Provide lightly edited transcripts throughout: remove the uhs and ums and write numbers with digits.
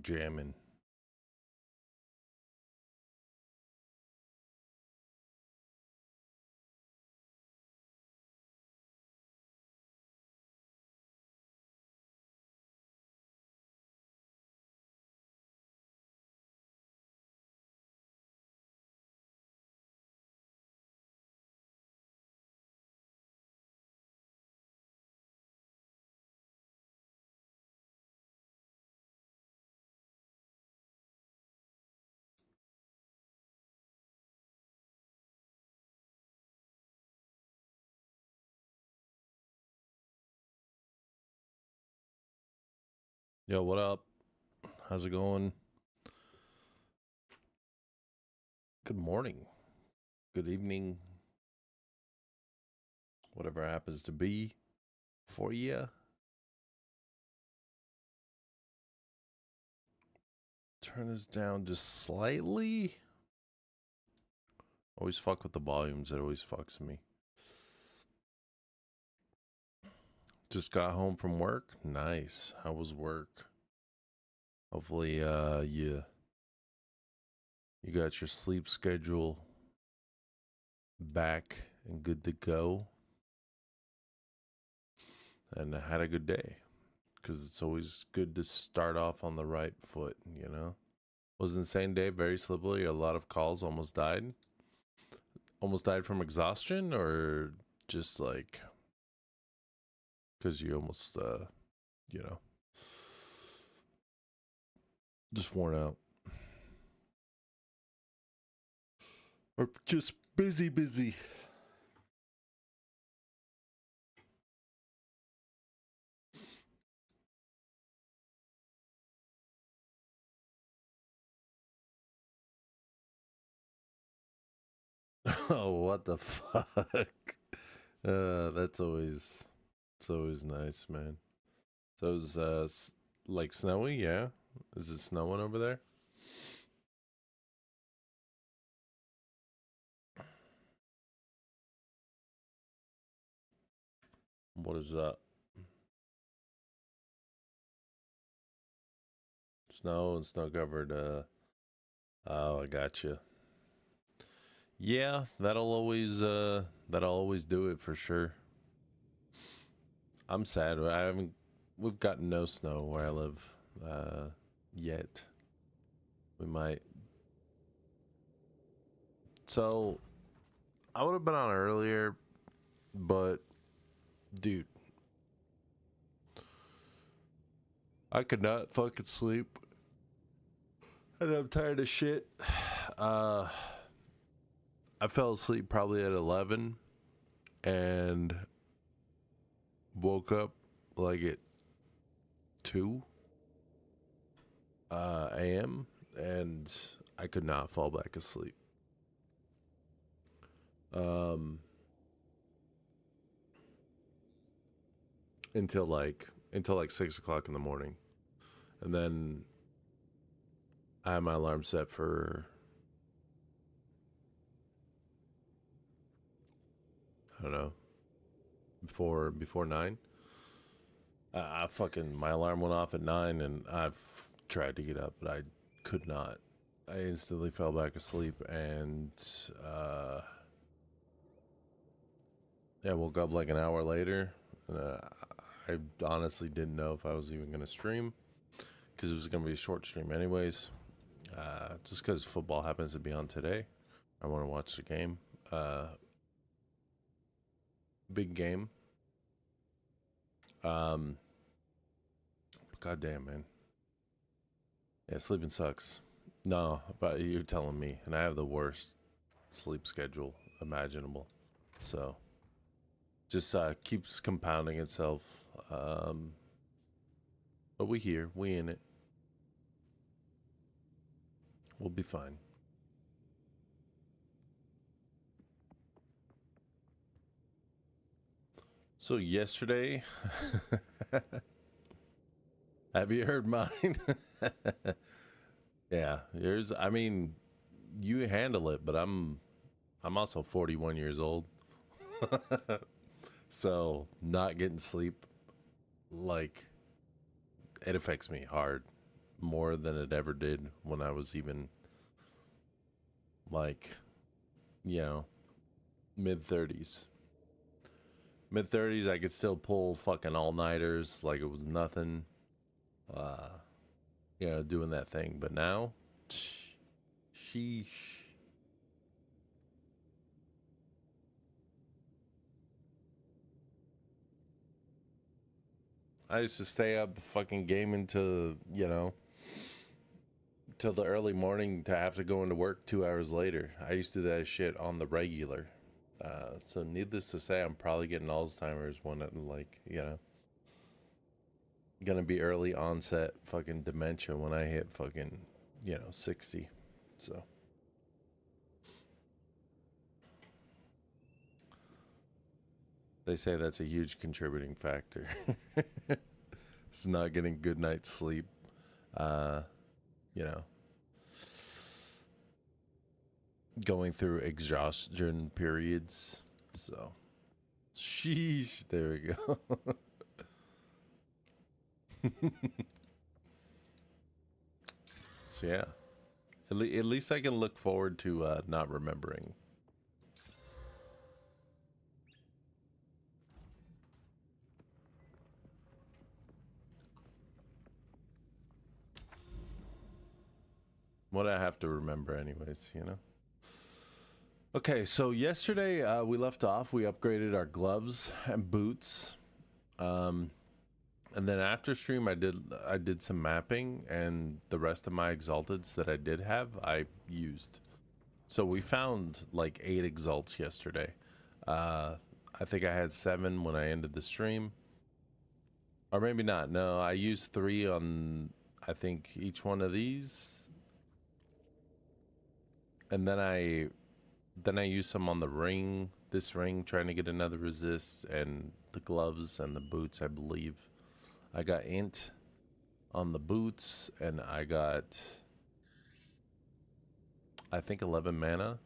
Jamming. Yo, what up? How's it going? Good morning. Good evening. Whatever happens to be for you. Turn this down just slightly. Always fuck with the volumes. It always fucks me. Just got home from work. Nice. How was work? Hopefully, you got your sleep schedule back and good to go. And I had a good day. Because it's always good to start off on the right foot, you know? Was an insane day, very slippery, a lot of calls, almost died. Almost died from exhaustion, or just like, because you almost, you know, just worn out. Or just busy. Oh, what the fuck? That's always, it's always nice, man. So it's like snowy, yeah? Is it snowing over there? What is that? Snow and snow covered, oh, I gotcha. Yeah, that'll always do it for sure. I'm sad. We've gotten no snow where I live, yet. We might. So, I would have been on earlier, but, dude, I could not fucking sleep. And I'm tired of shit. I fell asleep probably at 11 and woke up like at 2 a.m. and I could not fall back asleep. Until like 6 o'clock in the morning, and then I had my alarm set for, I don't know, before 9. I fucking, my alarm went off at 9, and I've tried to get up, but I could not. I instantly fell back asleep, and yeah, I woke up like an hour later, and I honestly didn't know if I was even gonna stream, because it was gonna be a short stream anyways. Just because football happens to be on today, I want to watch the game. Big game. But goddamn, man. Yeah, sleeping sucks. No, but you're telling me, and I have the worst sleep schedule imaginable. So, just keeps compounding itself. But we here, we in it. We'll be fine. So yesterday, have you heard mine? Yeah, yours. I mean, you handle it, but I'm also 41 years old. So not getting sleep, like, it affects me hard, more than it ever did when I was even like, you know, mid 30s. Mid 30s, I could still pull fucking all nighters like it was nothing. You know, doing that thing. But now, sheesh. I used to stay up fucking gaming to, you know, till the early morning to have to go into work 2 hours later. I used to do that shit on the regular. So needless to say, I'm probably getting Alzheimer's when I'm like, you know, gonna be early onset fucking dementia when I hit fucking, you know, 60. So they say that's a huge contributing factor. It's not getting good night's sleep. You know, going through exhaustion periods. So, sheesh, there we go. So yeah, at least I can look forward to not remembering. What I have to remember anyways, you know. Okay, so yesterday we left off. We upgraded our gloves and boots, and then after stream I did some mapping, and the rest of my exalteds that I did have I used. So we found like 8 exalts yesterday. I think I had 7 when I ended the stream, or maybe not. No, I used 3 on I think each one of these, and then I used some on the ring, this ring, trying to get another resist, and the gloves and the boots, I believe. I got int on the boots, and I got, I think, 11 mana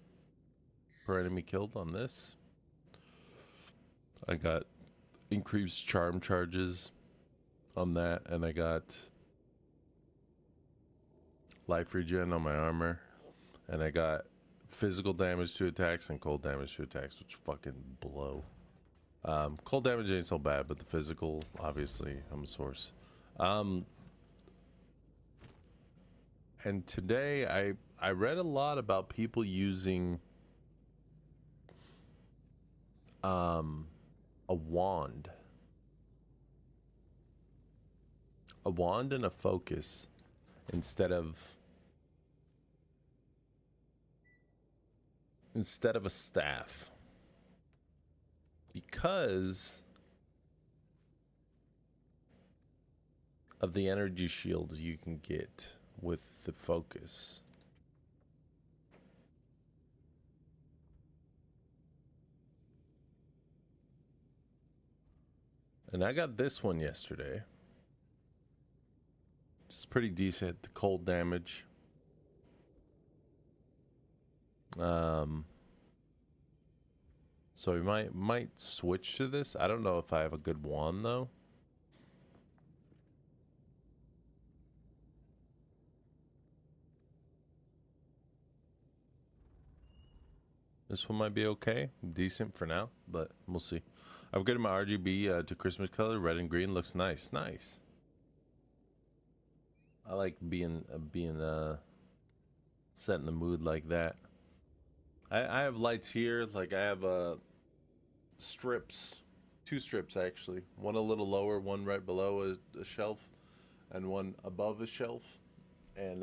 per enemy killed on this. I got increased charm charges on that, and I got life regen on my armor, and I got physical damage to attacks and cold damage to attacks, which fucking blow. Cold damage ain't so bad, but the physical, obviously, I'm a source. And today I read a lot about people using a wand. A wand and a focus instead of a staff. Because of the energy shields you can get with the focus. And I got this one yesterday. It's pretty decent. The cold damage. So we might switch to this. I don't know if I have a good wand though. This one might be okay, decent for now, but we'll see. I've upgraded my RGB to Christmas color, red and green. Looks nice, nice. I like being set in the mood like that. I have lights here, like I have strips, 2 strips actually. One a little lower, one right below a shelf, and one above a shelf. And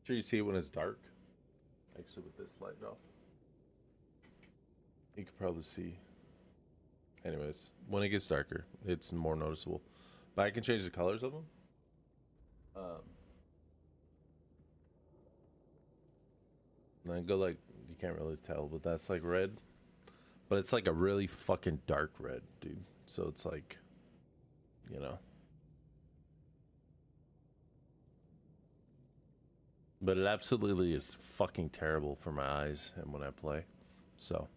sure you see it when it's dark. Actually, with this light off, you can probably see. Anyways, when it gets darker, it's more noticeable. But I can change the colors of them. And I go like, you can't really tell, but that's like red. But it's like a really fucking dark red, dude. So it's like, you know. But it absolutely is fucking terrible for my eyes and when I play. So.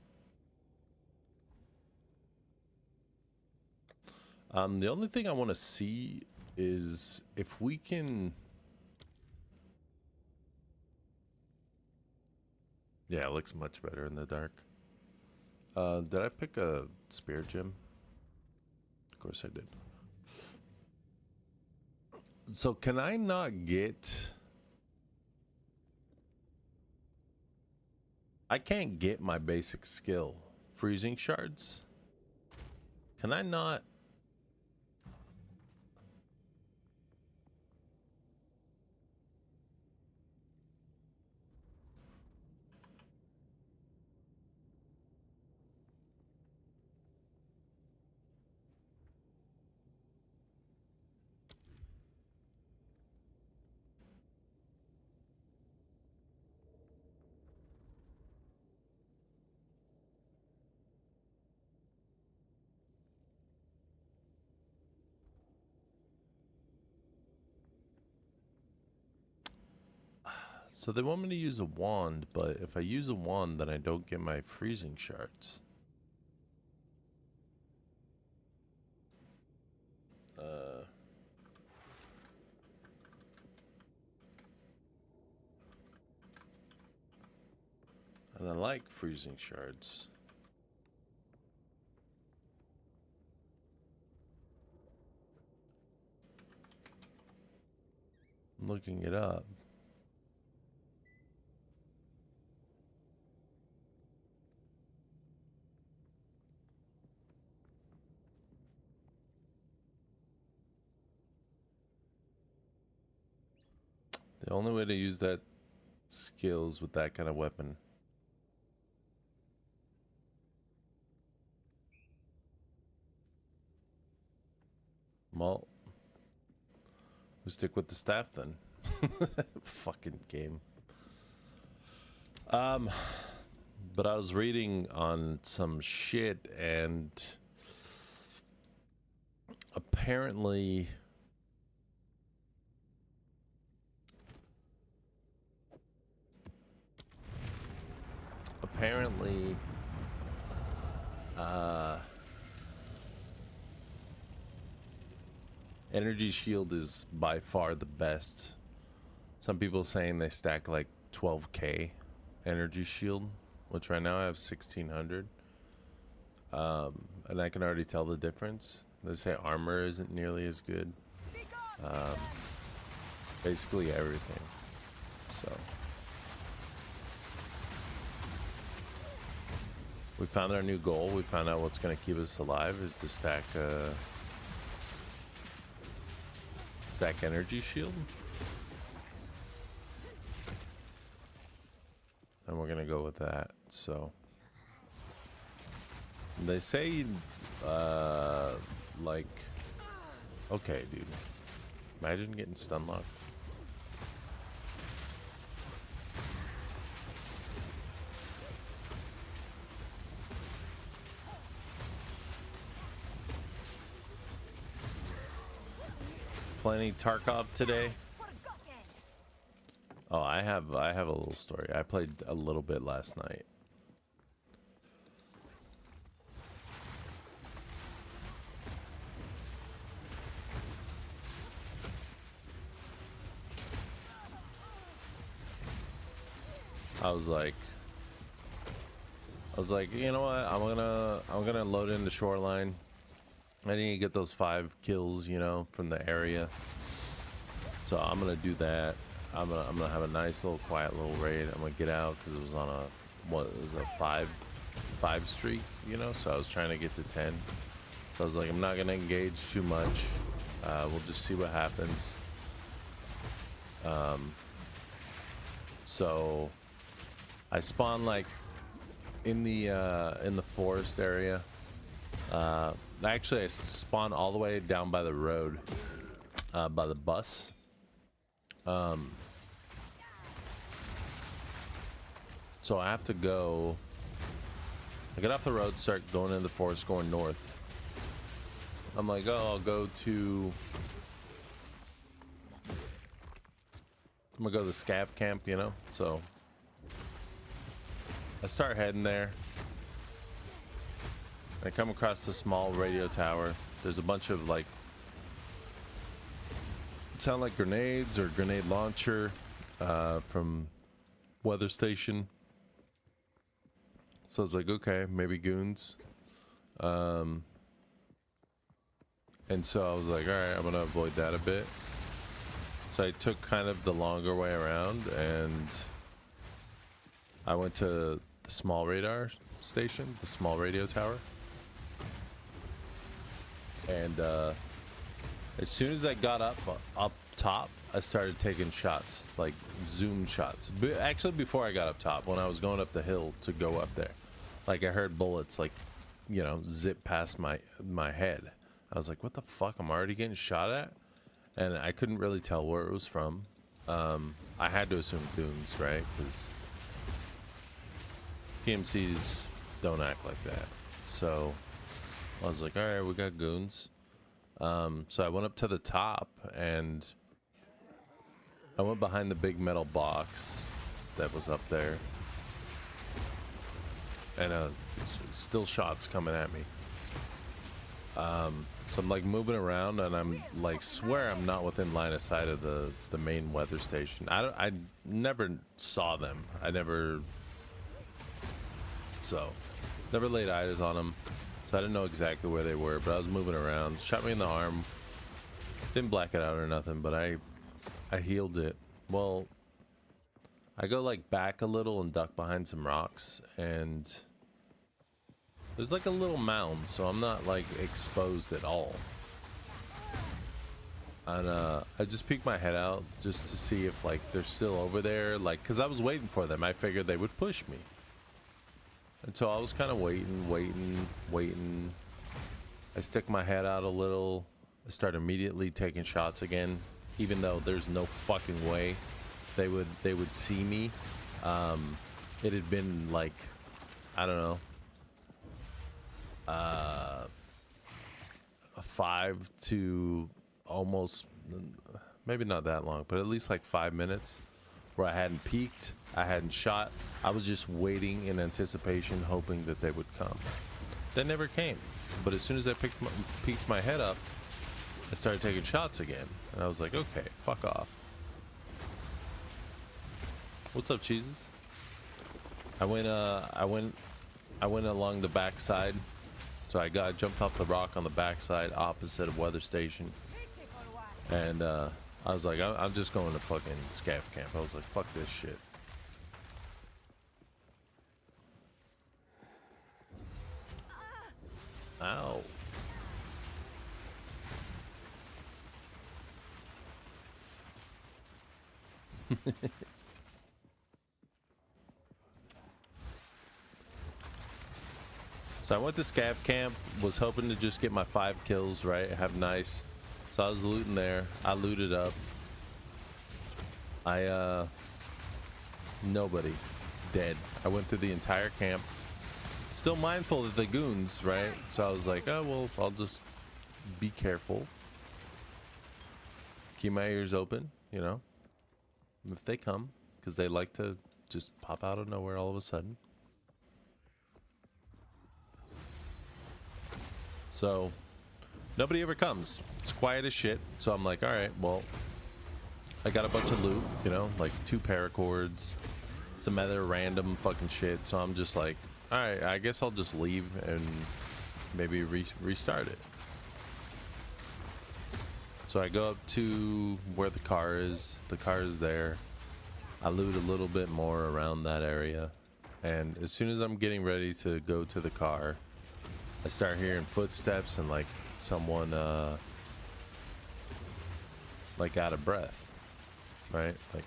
The only thing I want to see is if we can... Yeah, it looks much better in the dark. Did I pick a spear gem? Of course I did. So can I not get... I can't get my basic skill. Freezing shards? Can I not... So they want me to use a wand, but if I use a wand, then I don't get my freezing shards. And I like freezing shards. I'm looking it up. The only way to use that skill is with that kind of weapon. Well, we stick with the staff then. Fucking game. But I was reading on some shit and apparently energy shield is by far the best. Some people saying they stack like 12k energy shield, which right now I have 1600. And I can already tell the difference. They say armor isn't nearly as good. Basically everything. So we found our new goal. We found out what's going to keep us alive is to stack energy shield. And we're going to go with that. So they say like, okay, dude, imagine getting stun locked. Playing Tarkov today. Oh, I have a little story. I played a little bit last night. I was like, you know what? I'm gonna load into Shoreline. I need to get those 5 kills, you know, from the area. So I'm gonna do that. I'm gonna have a nice little quiet little raid. I'm gonna get out because it was on a 5 streak, you know. So I was trying to get to 10. So I was like, I'm not gonna engage too much. We'll just see what happens. So I spawned like in the forest area. Actually, I spawned all the way down by the road, by the bus. So I have to go. I get off the road, start going into the forest, going north. I'm like, oh, I'll go to. I'm gonna go to the scav camp, you know. So I start heading there. I come across a small radio tower. There's a bunch of like, it sound like grenades or grenade launcher from weather station. So I was like, okay, maybe goons. And so I was like, all right, I'm gonna avoid that a bit. So I took kind of the longer way around, and I went to the small radar station, the small radio tower. And as soon as I got up top, I started taking shots, like zoom shots. Actually, before I got up top, when I was going up the hill to go up there, like I heard bullets, like, you know, zip past my head. I was like, what the fuck? I'm already getting shot at? And I couldn't really tell where it was from. I had to assume goons, right? Because PMCs don't act like that. So I was like, all right, we got goons. So I went up to the top, and I went behind the big metal box that was up there. And still shots coming at me. So I'm like moving around, and I'm like, swear I'm not within line of sight of the main weather station. I never saw them. Never laid eyes on them. So I didn't know exactly where they were, but I was moving around. Shot me in the arm. Didn't black it out or nothing, but I healed it. Well, I go like back a little and duck behind some rocks, and there's like a little mound, so I'm not like exposed at all. And I just peeked my head out just to see if like they're still over there, like, because I was waiting for them. I figured they would push me. And so I was kind of waiting. I stick my head out a little. I start immediately taking shots again, even though there's no fucking way they would see me. It had been like, I don't know, 5 to almost, maybe not that long, but at least like 5 minutes where I hadn't peeked, I hadn't shot. I was just waiting in anticipation, hoping that they would come. They never came. But as soon as I peeked my head up, I started taking shots again, and I was like, okay, fuck off. What's up, cheeses? I went along the backside. So I jumped off the rock on the backside opposite of weather station, and I was like, I'm just going to fucking scav camp. I was like, fuck this shit. Ow. So I went to scav camp, was hoping to just get my 5 kills, right? Have nice. So I was looting there. I looted up. Nobody. Dead. I went through the entire camp. Still mindful of the goons, right? So I was like, oh, well, I'll just be careful. Keep my ears open, you know? If they come, because they like to just pop out of nowhere all of a sudden. So nobody ever comes. It's quiet as shit. So I'm like, all right, well, I got a bunch of loot, you know, like 2 paracords, some other random fucking shit. So I'm just like, all right, I guess I'll just leave and maybe restart it. So I go up to where the car is. The car is there. I loot a little bit more around that area. And as soon as I'm getting ready to go to the car, I start hearing footsteps and like someone like out of breath, right? Like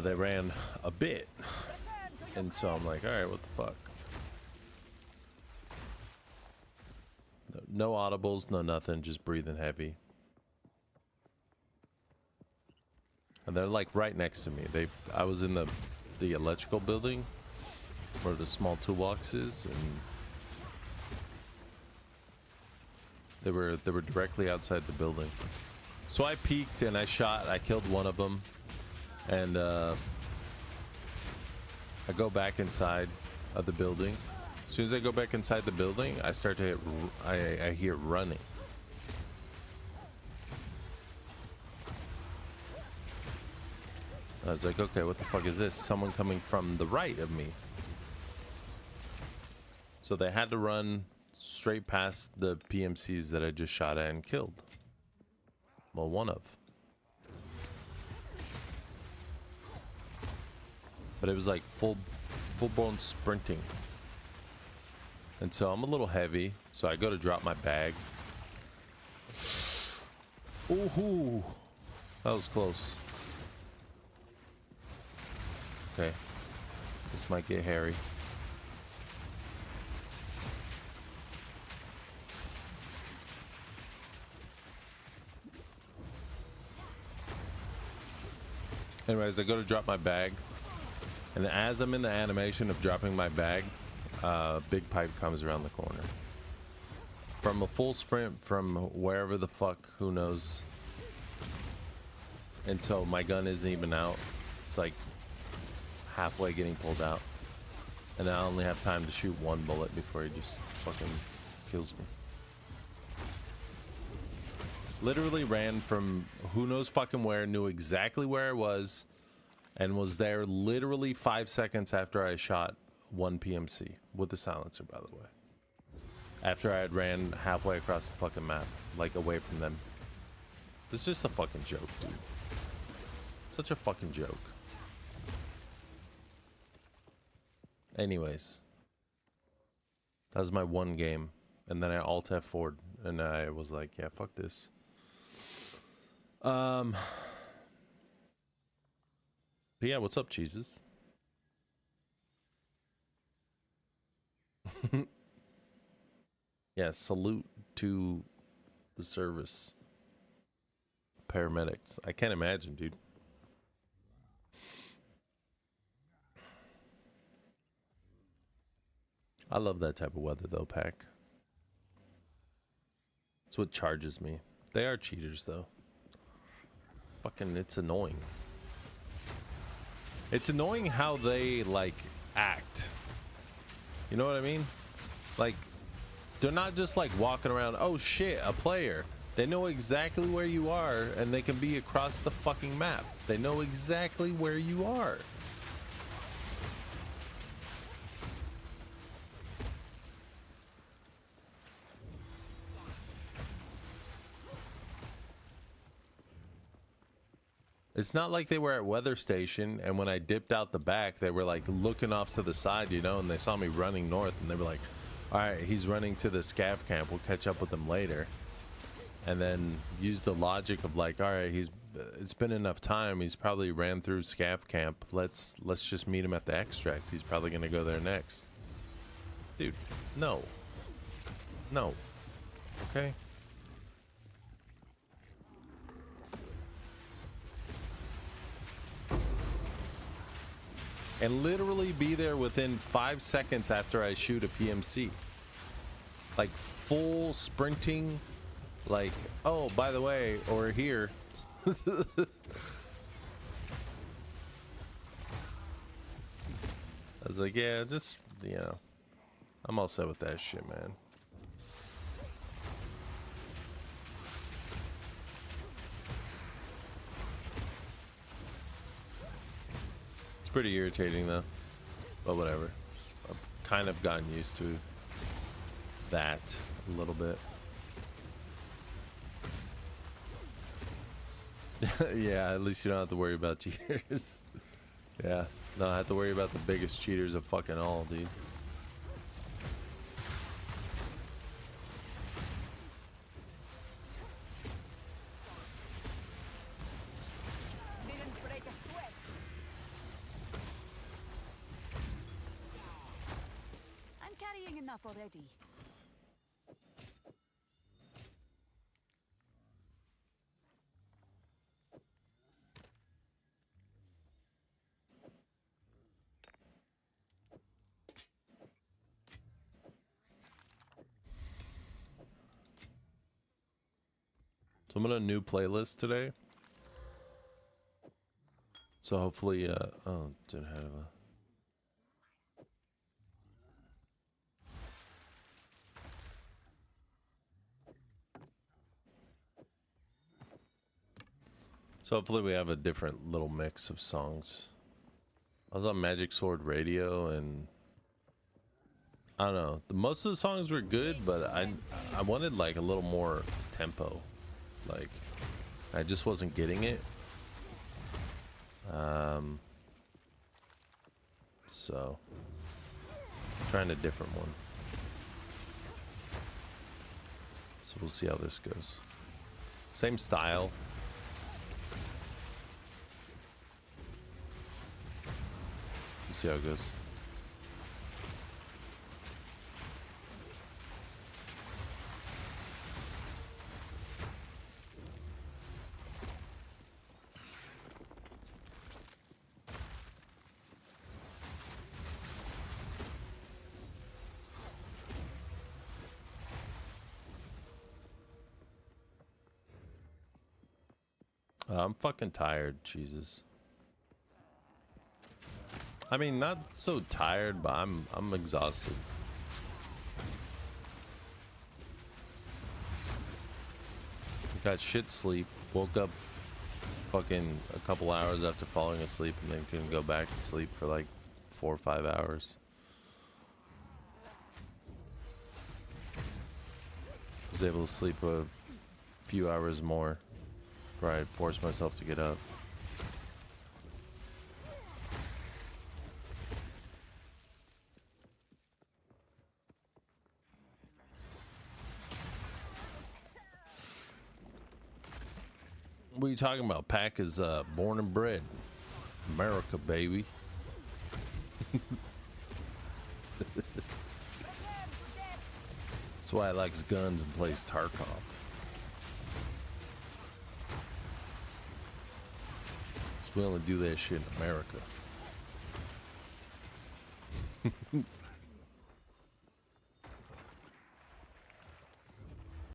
they ran a bit, and so I'm like, all right, what the fuck? No audibles, no nothing, just breathing heavy. And they're like right next to me. I was in the electrical building where the small toolbox is, and they were directly outside the building. So I peeked and I shot. I killed one of them, and I go back inside of the building, As soon as I go back inside the building, I start to hit, I hear running. I was like, okay, what the fuck is this? Someone coming from the right of me. So they had to run straight past the PMCs that I just shot at and killed. Well, one of. But it was like full-blown sprinting. And so I'm a little heavy, so I go to drop my bag. Ooh, that was close. Okay, this might get hairy. Anyways, I go to drop my bag, and as I'm in the animation of dropping my bag, big pipe comes around the corner. From a full sprint from wherever the fuck, who knows. And so my gun isn't even out. It's like halfway getting pulled out. And I only have time to shoot one bullet before he just fucking kills me. Literally ran from who knows fucking where, knew exactly where I was, and was there literally 5 seconds after I shot one PMC with the silencer, by the way. After I had ran halfway across the fucking map, like away from them. This is just a fucking joke, dude. Such a fucking joke. Anyways, that was my one game, and then I alt F4'd, and I was like, yeah, fuck this. But yeah, what's up, cheeses? Yeah, salute to the service. Paramedics. I can't imagine, dude. I love that type of weather, though, Pack. It's what charges me. They are cheaters, though. Fucking, it's annoying. It's annoying how they, like, act. You know what I mean? Like, they're not just, like, walking around, oh, shit, a player. They know exactly where you are, and they can be across the fucking map. They know exactly where you are. It's not like they were at weather station, and when I dipped out the back, they were like looking off to the side, you know, and they saw me running north, and they were like, all right, he's running to the scav camp, we'll catch up with him later. And then use the logic of like, all right, it's been enough time, he's probably ran through scav camp, let's just meet him at the extract, he's probably gonna go there next. Dude, no, okay. And literally be there within 5 seconds after I shoot a PMC. Like full sprinting, like, oh, by the way, or here. I was like, yeah, just, you know, I'm all set with that shit, man. Pretty irritating though, but whatever. I've kind of gotten used to that a little bit. Yeah, at least you don't have to worry about cheaters. Yeah, no, I have to worry about the biggest cheaters of fucking all, dude. Already. So I'm on a new playlist today. So hopefully, oh, didn't have a. So hopefully we have a different little mix of songs. I was on Magic Sword Radio, and I don't know. Most of the songs were good, but I wanted like a little more tempo. Like I just wasn't getting it. So trying a different one. So we'll see how this goes. Same style. We'll see how it goes. I'm fucking tired, Jesus. I mean, not so tired, but I'm exhausted. Got shit sleep. Woke up fucking a couple hours after falling asleep, and then couldn't go back to sleep for like 4 or 5 hours. Was able to sleep a few hours more before I forced myself to get up. What are you talking about? Pack is born and bred. America, baby. That's why I likes guns and plays Tarkov. We only do that shit in America.